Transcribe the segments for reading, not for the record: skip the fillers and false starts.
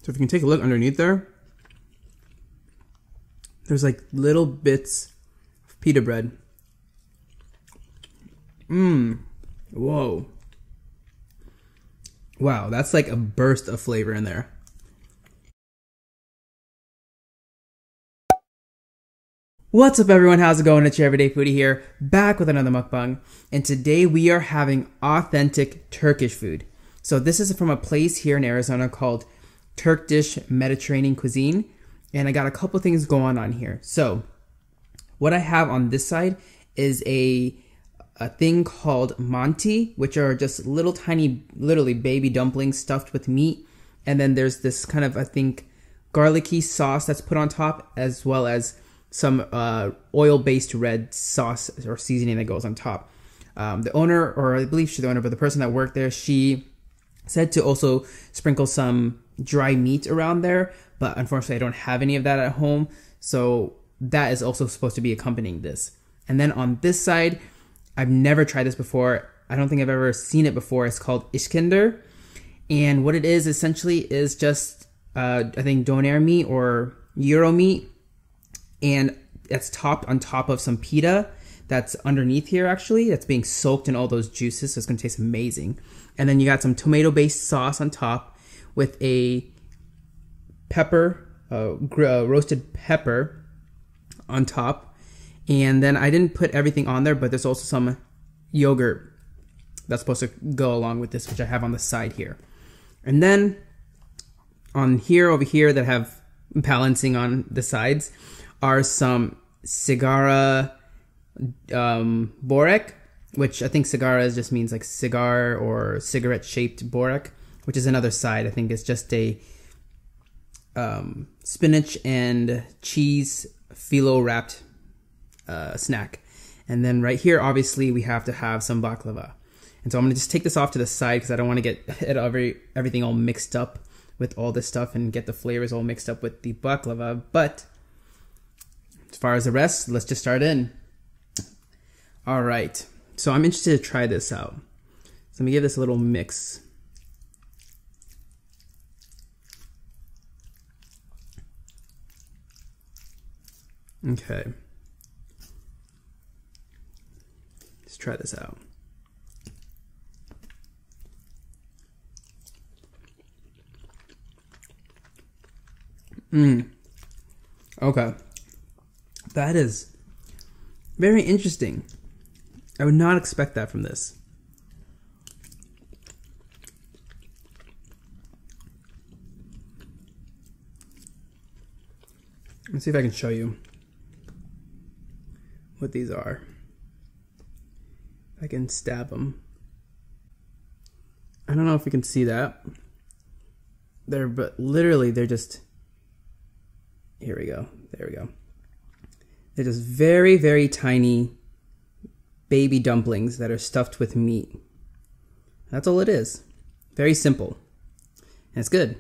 So if you can take a look underneath there, there's like little bits of pita bread. Whoa. Wow, that's like a burst of flavor in there. What's up everyone, how's it going? It's your Everyday Foodie here, back with another mukbang. And today we are having authentic Turkish food. So this is from a place here in Arizona called TurkDish Mediterranean Cuisine. And I got a couple things going on here. So what I have on this side is a thing called Manti, which are just little tiny, literally baby dumplings stuffed with meat. And then there's this kind of, I think, garlicky sauce that's put on top, as well as some oil-based red sauce or seasoning that goes on top. The owner, or I believe she's the owner, but the person that worked there, she said to also sprinkle some dry meat around there, but unfortunately I don't have any of that at home, so that is also supposed to be accompanying this. And then on this side, I've never tried this before. I don't think I've ever seen it before. It's called Iskender, and what it is essentially is just I think doner meat or gyro meat, and that's topped on top of some pita that's underneath here, actually. That's being soaked in all those juices, so it's going to taste amazing. And then you got some tomato-based sauce on top with a pepper, roasted pepper on top. And then I didn't put everything on there, but there's also some yogurt that's supposed to go along with this, which I have on the side here. And then on here, over here, that have balancing on the sides are some Sigara Borek, which I think Sigara just means like cigar or cigarette-shaped Borek, which is another side. I think it's just a spinach and cheese phyllo-wrapped snack. And then right here, obviously, we have to have some baklava. And so I'm going to just take this off to the side because I don't want to get everything all mixed up with all this stuff and get the flavors all mixed up with the baklava. But as far as the rest, let's just start in. All right. So I'm interested to try this out. So let me give this a little mix. Okay. Let's try this out. Okay. That is very interesting. I would not expect that from this. Let's see if I can show you what these are. I can stab them. I don't know if you can see that. But literally they're just, here we go. There we go. They're just very, very tiny baby dumplings that are stuffed with meat. That's all it is. Very simple. And it's good.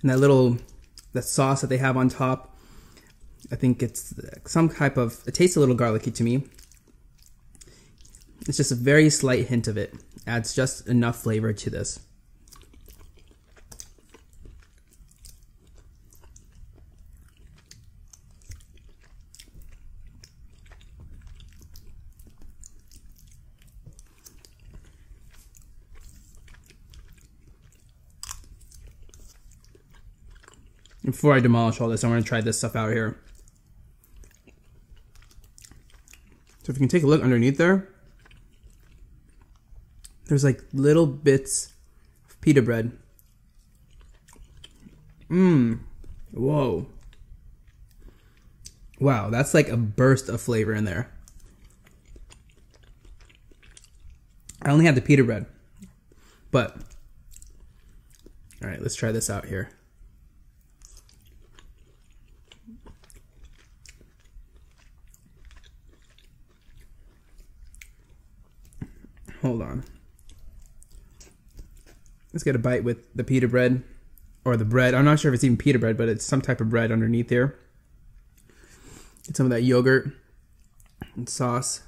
And that sauce that they have on top, I think it's some type of, it tastes a little garlicky to me. It's just a very slight hint of it. Adds just enough flavor to this. Before I demolish all this, I'm going to try this stuff out here. So if you can take a look underneath there, there's like little bits of pita bread. Whoa. Wow, that's like a burst of flavor in there. I only had the pita bread, but all right, let's try this out here. Hold on. Let's get a bite with the pita bread. Or the bread. I'm not sure if it's even pita bread, but it's some type of bread underneath here. Get some of that yogurt and sauce.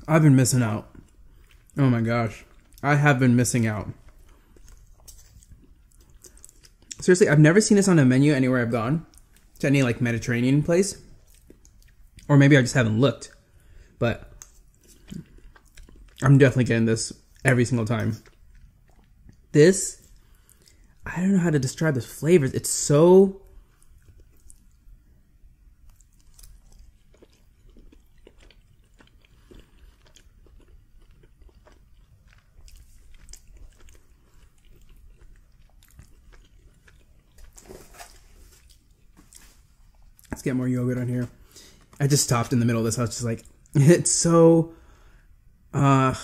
I've been missing out. Oh my gosh. I have been missing out. Seriously, I've never seen this on a menu anywhere I've gone. To any like Mediterranean place. Or maybe I just haven't looked. But I'm definitely getting this every single time. This, I don't know how to describe the flavors. It's so... Let's get more yogurt on here. I just stopped in the middle of this. I was just like, it's so, I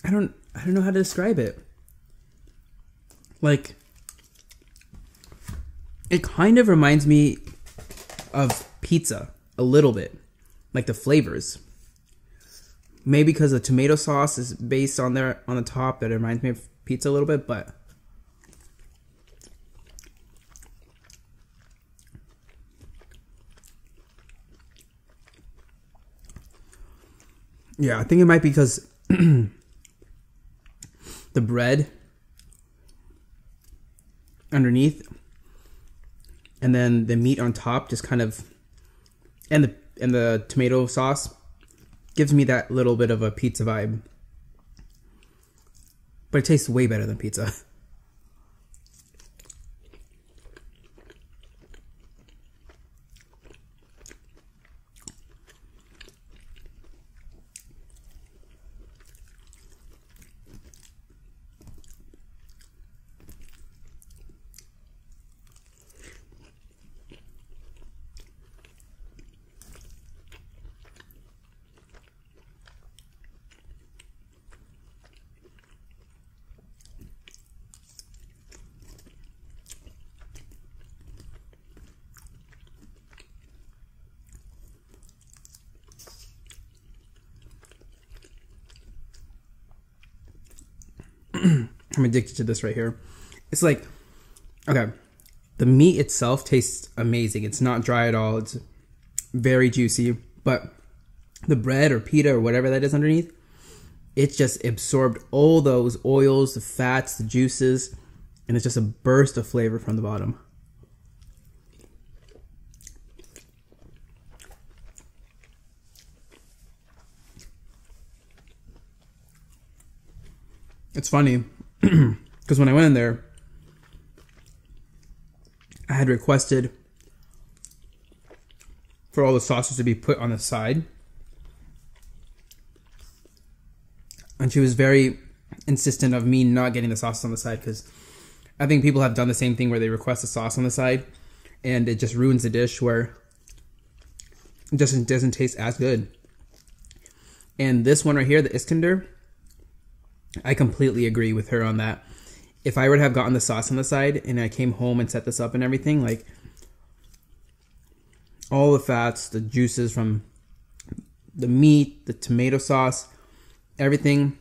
don't know how to describe it. Like, it kind of reminds me of pizza a little bit, like the flavors. Maybe because the tomato sauce is based on there on the top, that it reminds me of pizza a little bit, but yeah, I think it might be because the bread underneath and then the meat on top just kind of, and the tomato sauce gives me that little bit of a pizza vibe. But it tastes way better than pizza. I'm addicted to this right here. It's like, okay, the meat itself tastes amazing. It's not dry at all. It's very juicy. But the bread or pita or whatever that is underneath, it's just absorbed all those oils, the fats, the juices, and it's just a burst of flavor from the bottom. It's funny. Because when I went in there, I had requested for all the sauces to be put on the side. And she was very insistent of me not getting the sauce on the side, because I think people have done the same thing where they request the sauce on the side and it just ruins the dish, where it just doesn't taste as good. And this one right here, the Iskender, I completely agree with her on that. If I were to have gotten the sauce on the side and I came home and set this up and everything, like all the fats, the juices from the meat, the tomato sauce, everything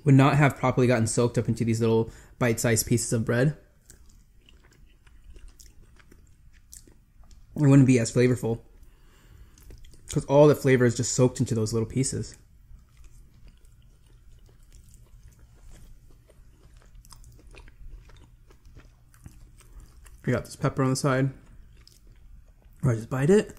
would not have properly gotten soaked up into these little bite-sized pieces of bread. It wouldn't be as flavorful, because all the flavor is just soaked into those little pieces. I got this pepper on the side. Or I just bite it.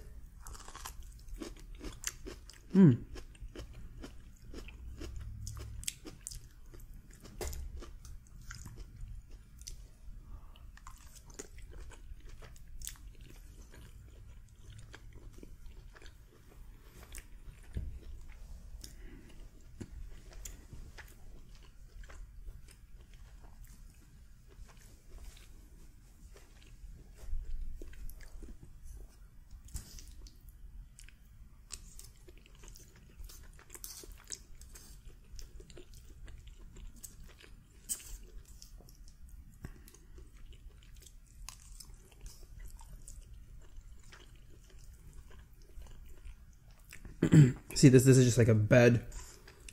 See, this is just like a bed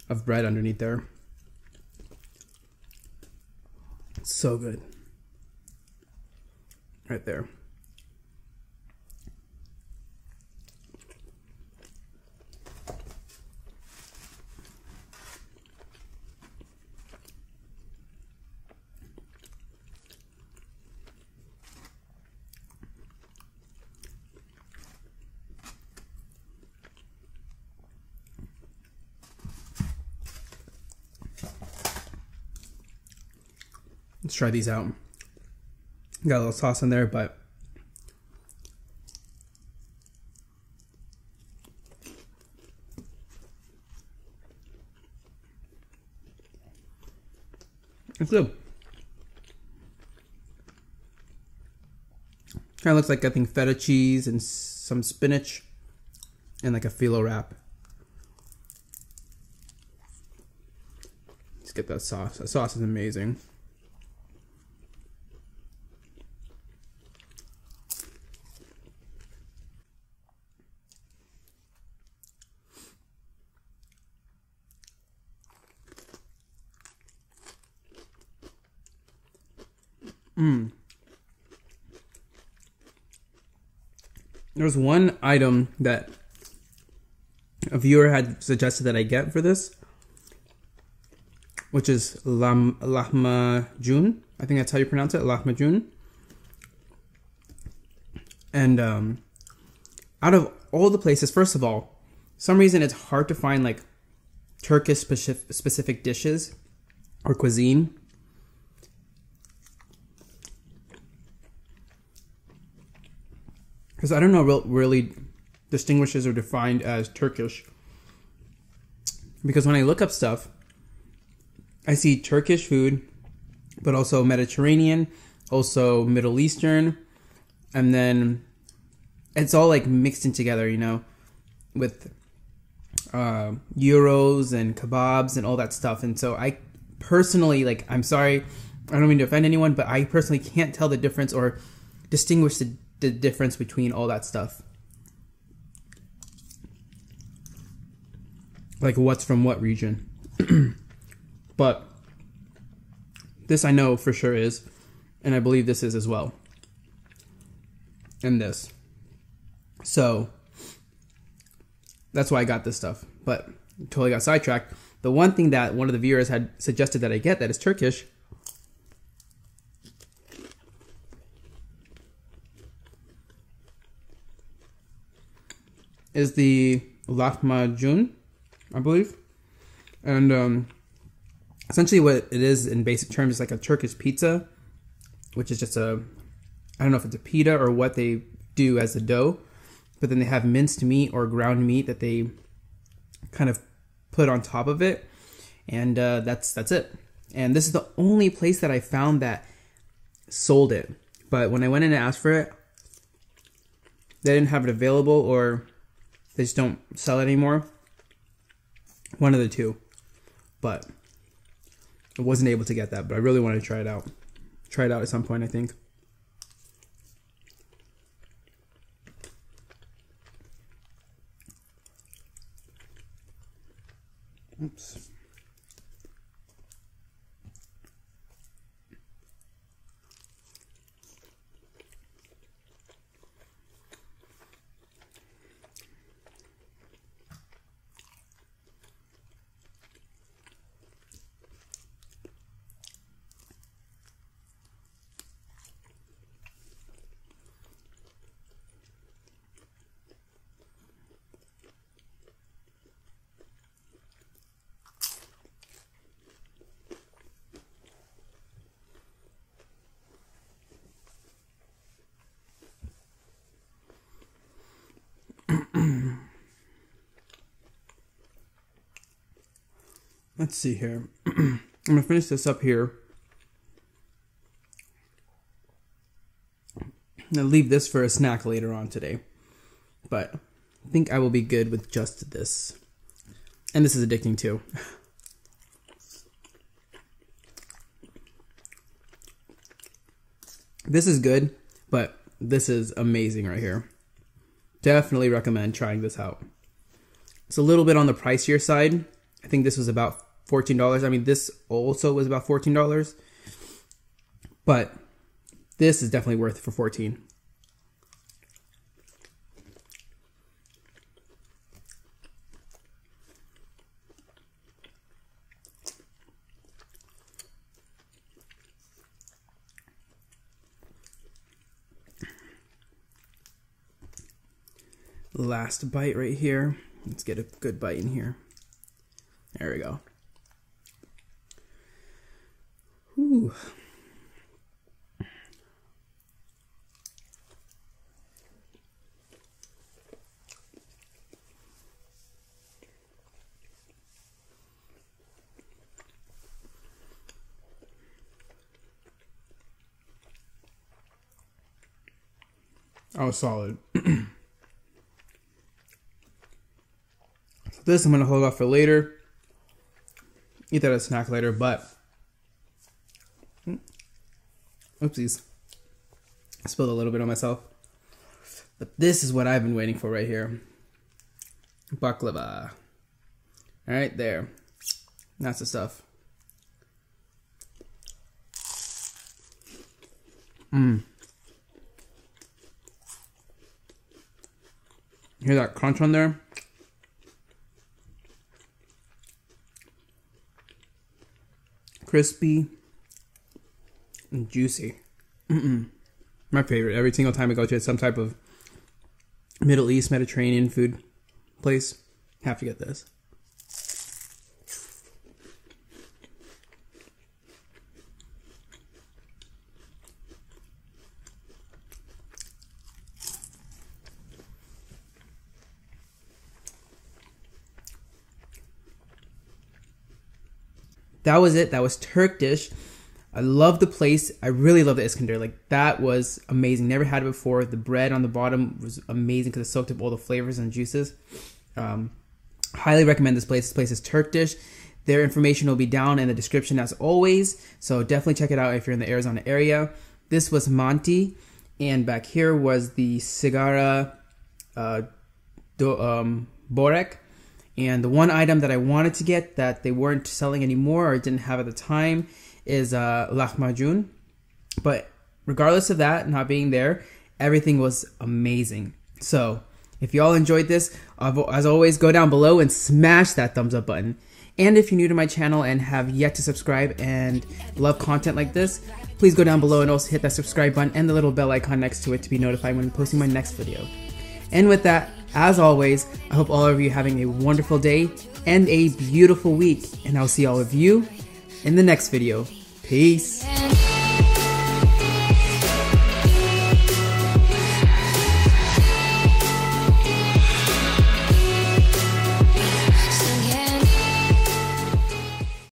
of bread underneath there. It's so good. Right there. Let's try these out. Got a little sauce in there, but it's good. Kind of looks like, I think, feta cheese and some spinach and like a phyllo wrap. Let's get that sauce. That sauce is amazing. There's one item that a viewer had suggested that I get for this, which is lahmacun. I think that's how you pronounce it, lahmacun. And out of all the places, first of all, for some reason it's hard to find like Turkish specific dishes or cuisine. Because I don't know what really distinguishes or defined as Turkish. Because when I look up stuff, I see Turkish food, but also Mediterranean, also Middle Eastern, and then it's all like mixed in together, you know, with gyros and kebabs and all that stuff. And so I personally, like, I'm sorry, I don't mean to offend anyone, but I personally can't tell the difference or distinguish the difference between all that stuff. Like what's from what region. But this I know for sure is, and I believe this is as well. And this. So that's why I got this stuff. But totally got sidetracked. The one thing that one of the viewers had suggested that I get that is Turkish is the lahmacun, I believe. And essentially what it is in basic terms is like a Turkish pizza, which is just I don't know if it's a pita or what they do as the dough, but then they have minced meat or ground meat that they kind of put on top of it, and that's it. And this is the only place that I found that sold it. But when I went in and asked for it, they didn't have it available, or they just don't sell it anymore. One of the two. But I wasn't able to get that, but I really wanted to try it out. Try it out at some point, I think. Oops. Let's see here. I'm going to finish this up here. I'm going to leave this for a snack later on today. But I think I will be good with just this. And this is addicting too. This is good, but this is amazing right here. Definitely recommend trying this out. It's a little bit on the pricier side. I think this was about $14. I mean, this also was about $14. But this is definitely worth it for $14. Last bite right here. Let's get a good bite in here. There we go. Whew. That was solid. This I'm going to hold off for later. Eat that as a snack later, but... Oopsies. I spilled a little bit on myself. But this is what I've been waiting for right here. Baklava. Alright, there. That's the stuff. Hear that crunch on there? Crispy and juicy. My favorite. Every single time I go to some type of Middle East, Mediterranean food place, have to get this. That was it. That was TurkDish. I love the place. I really love the Iskender. Like, that was amazing. Never had it before. The bread on the bottom was amazing because it soaked up all the flavors and juices. Highly recommend this place. This place is TurkDish. Their information will be down in the description as always. So definitely check it out if you're in the Arizona area. This was Manti. And back here was the Sigara Borek. And the one item that I wanted to get that they weren't selling anymore or didn't have at the time is lahmacun. But regardless of that not being there, everything was amazing. So if y'all enjoyed this, as always, go down below and smash that thumbs up button. And if you're new to my channel and have yet to subscribe and love content like this, please go down below and also hit that subscribe button and the little bell icon next to it to be notified when posting my next video. And with that, as always, I hope all of you are having a wonderful day and a beautiful week. And I'll see all of you in the next video. Peace.